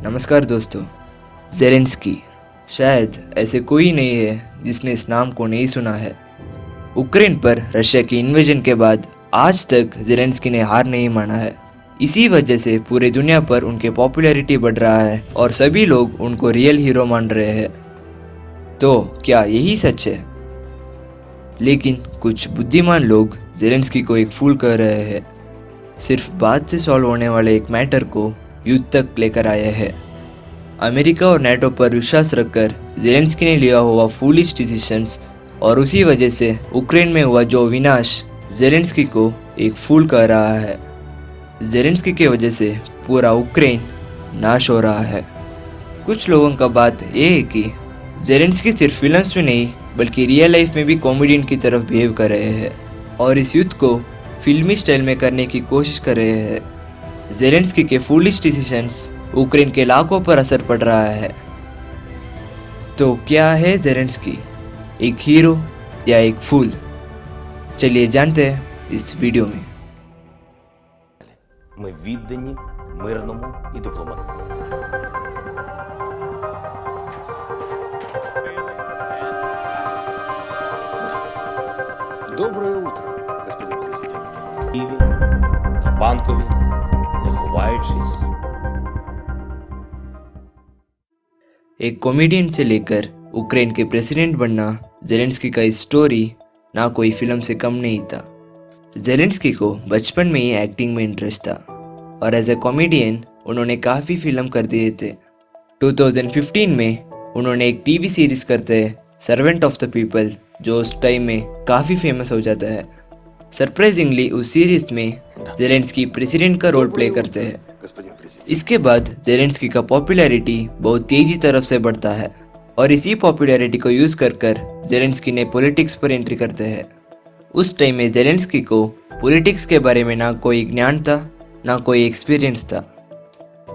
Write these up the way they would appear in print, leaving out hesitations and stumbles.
नमस्कार दोस्तों। ज़ेलेंस्की, शायद ऐसे कोई नहीं है जिसने इस नाम को नहीं सुना है। उक्रेन पर रशिया की इन्वेजन के बाद आज तक ज़ेलेंस्की ने हार नहीं माना है। इसी वजह से पूरी दुनिया पर उनकी पॉपुलैरिटी बढ़ रहा है और सभी लोग उनको रियल हीरो मान रहे हैं। तो क्या यही सच है? लेकिन कुछ बुद्धिमान लोग ज़ेलेंस्की को एक फूल कह रहे हैं। सिर्फ बात से सॉल्व होने वाले एक मैटर को युद्ध तक लेकर आए हैं। अमेरिका और नाटो पर विश्वास रखकर ज़ेलेंस्की ने लिया हुआ फूलिश डिसीजंस और उसी वजह से उक्रेन में हुआ जो विनाश ज़ेलेंस्की को एक फूल कह रहा है। ज़ेलेंस्की की वजह से पूरा उक्रेन नाश हो रहा है। कुछ लोगों का बात यह है कि ज़ेलेंस्की सिर्फ फिल्म्स में नहीं बल्कि रियल लाइफ में भी कॉमेडियन की तरफ बिहेव कर रहे हैं और इस युद्ध को फिल्मी स्टाइल में करने की कोशिश कर रहे हैं। ज़ेलेंस्की के फूलिश डिसीजंस उक्रेन के लाखों पर असर पड़ रहा है। तो क्या है ज़ेलेंस्की, एक हीरो या एक फूल? चलिए जानते हैं इस वीडियो में। Ми віддані мирному і дипломатичному. Доброе утро, господин президент. Києві, на Банковій, не ховаючись. एक कॉमेडियन से लेकर उक्रेन के प्रेसिडेंट बनना ज़ेलेंस्की का इस स्टोरी ना कोई फिल्म से कम नहीं था। ज़ेलेंस्की को बचपन में ही एक्टिंग में इंटरेस्ट था और एज ए कॉमेडियन उन्होंने काफ़ी फिल्म कर दिए थे। 2015 में उन्होंने एक टीवी सीरीज करते हैं सर्वेंट ऑफ द पीपल, जो उस टाइम में काफ़ी फेमस हो जाता है। सरप्राइजिंगली उस सीरीज में ज़ेलेंस्की प्रेसिडेंट का रोल प्ले करते हैं। Господин президент. इसके बाद ज़ेलेंस्की का पॉपुलैरिटी बहुत तेज़ी तरफ से बढ़ता है और इसी पॉपुलैरिटी को यूज़ कर ज़ेलेंस्की ने पॉलिटिक्स पर एंट्री करते हैं। उस टाइम में ज़ेलेंस्की को पॉलिटिक्स के बारे में ना कोई ज्ञान था ना कोई एक्सपीरियंस था।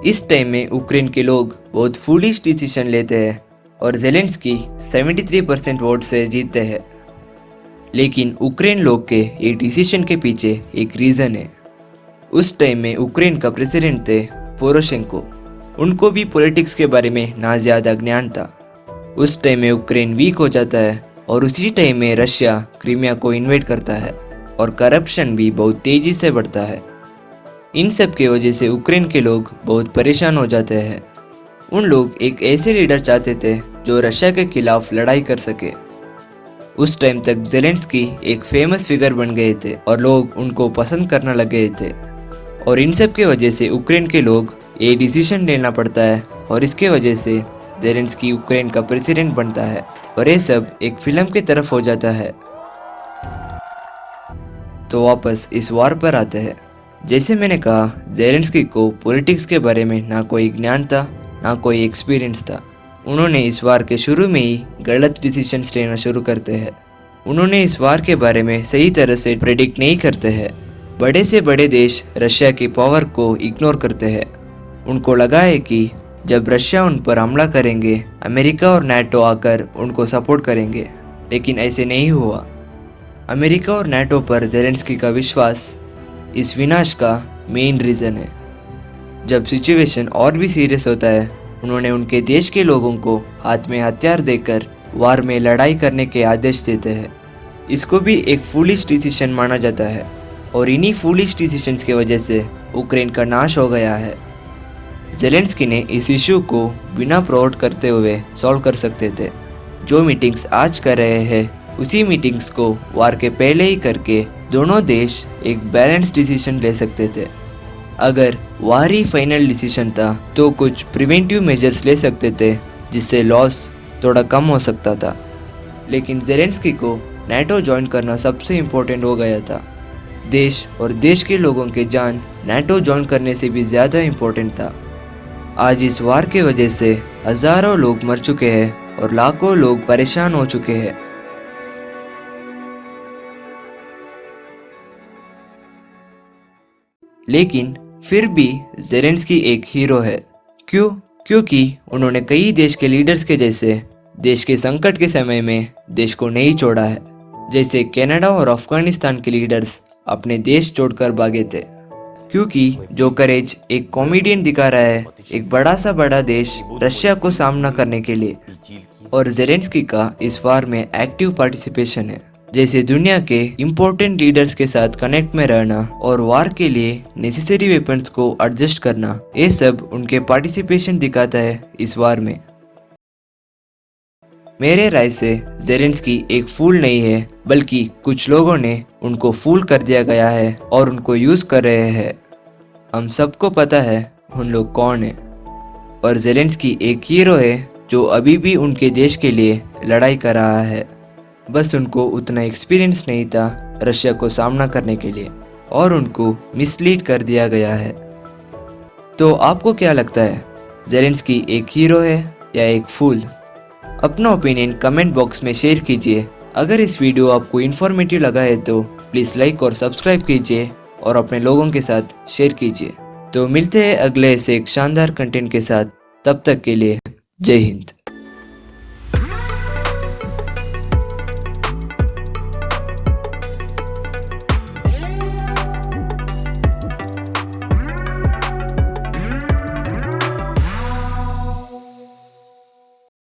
इस टाइम में उक्रेन के लोग बहुत फूलिश डिसीजन लेते हैं और ज़ेलेंस्की 73% वोट से जीतते हैं। लेकिन उक्रेन लोग के एक डिसीजन के पीछे एक रीज़न है। उस टाइम में उक्रेन का प्रेसिडेंट थे पोरोशेंको। उनको भी पॉलिटिक्स के बारे में ना ज़्यादा ज्ञान था। उस टाइम में उक्रेन वीक हो जाता है और उसी टाइम में रशिया क्रीमिया को इन्वेड करता है और करप्शन भी बहुत तेज़ी से बढ़ता है। इन सब की वजह से उक्रेन के लोग बहुत परेशान हो जाते हैं। उन लोग एक ऐसे लीडर चाहते थे जो रशिया के खिलाफ लड़ाई कर सके। उस टाइम तक ज़ेलेंस्की एक फेमस फिगर बन गए थे और लोग उनको पसंद करने लग गए थे और इन सब की वजह से उक्रेन के लोग ये डिसीजन लेना पड़ता है और इसके वजह से ज़ेलेंस्की उक्रेन का प्रेसिडेंट बनता है और ये सब एक फिल्म की तरफ हो जाता है। तो वापस इस वार पर आते हैं। जैसे मैंने कहा, ज़ेलेंस्की को पॉलिटिक्स के बारे में ना कोई ज्ञान था ना कोई एक्सपीरियंस था। उन्होंने इस वार के शुरू में ही गलत डिसीजंस लेना शुरू करते हैं। उन्होंने इस वार के बारे में सही तरह से प्रेडिक्ट नहीं करते हैं। बड़े से बड़े देश रशिया की पावर को इग्नोर करते हैं। उनको लगा है कि जब रशिया उन पर हमला करेंगे अमेरिका और नाटो आकर उनको सपोर्ट करेंगे, लेकिन ऐसे नहीं हुआ। अमेरिका और नाटो पर ज़ेलेंस्की का विश्वास इस विनाश का मेन रीज़न है। जब सिचुएशन और भी सीरियस होता है, उन्होंने उनके देश के लोगों को हाथ में हथियार देकर वार में लड़ाई करने के आदेश देते हैं। इसको भी एक फूलिश डिसीजन माना जाता है और इन्हीं फूलिश डिसीजंस की वजह से उक्रेन का नाश हो गया है। ज़ेलेंस्की ने इस इशू को बिना प्रोवोक करते हुए सॉल्व कर सकते थे। जो मीटिंग्स आज कर रहे हैं उसी मीटिंग्स को वार के पहले ही करके दोनों देश एक बैलेंस डिसीजन ले सकते थे। अगर वार ही फाइनल डिसीजन था तो कुछ प्रिवेंटिव मेजर्स ले सकते थे जिससे लॉस थोड़ा कम हो सकता था। लेकिन ज़ेलेंस्की को नाटो ज्वाइन करना सबसे इम्पोर्टेंट हो गया था। देश और देश के लोगों के जान नाटो ज्वाइन करने से भी ज़्यादा इम्पोर्टेंट था। आज इस वार के वजह से हज़ारों लोग मर चुके हैं और लाखों लोग परेशान हो चुके हैं। लेकिन फिर भी ज़ेलेंस्की एक हीरो है। क्यों? क्योंकि उन्होंने कई देश के लीडर्स के जैसे देश के संकट के समय में देश को नहीं छोड़ा है। जैसे कनाडा और अफगानिस्तान के लीडर्स अपने देश छोड़कर भागे थे। क्योंकि जो करेज एक कॉमेडियन दिखा रहा है एक बड़ा देश रशिया को सामना करने के लिए, І тільки और जेलेंस्की का इस वार में एक्टिव पार्टिसिपेशन है, जैसे दुनिया के इम्पोर्टेंट लीडर्स के साथ कनेक्ट में रहना और वार के लिए नेसेसरी वेपन्स को एडजस्ट करना, ये सब उनके पार्टिसिपेशन दिखाता है इस वार में। मेरे राय से जेलेंस्की एक फूल नहीं है, बल्कि कुछ लोगों ने उनको फूल कर दिया गया है और उनको यूज कर रहे हैं। हम सबको पता है उन लोग कौन है, और जेलेंस्की एक हीरो है जो अभी भी उनके देश के लिए लड़ाई कर रहा है। बस उनको उतना एक्सपीरियंस नहीं था रशिया को सामना करने के लिए, और उनको मिसलीड कर दिया गया है। तो आपको क्या लगता है, जेलेंस्की एक हीरो है या एक फूल? अपना ओपिनियन कमेंट बॉक्स में शेयर कीजिए। अगर इस वीडियो आपको इन्फॉर्मेटिव लगा है तो प्लीज़ लाइक और सब्सक्राइब कीजिए और अपने लोगों के साथ शेयर कीजिए। तो मिलते हैं अगले ऐसे एक शानदार कंटेंट के साथ, तब तक के लिए जय हिंद।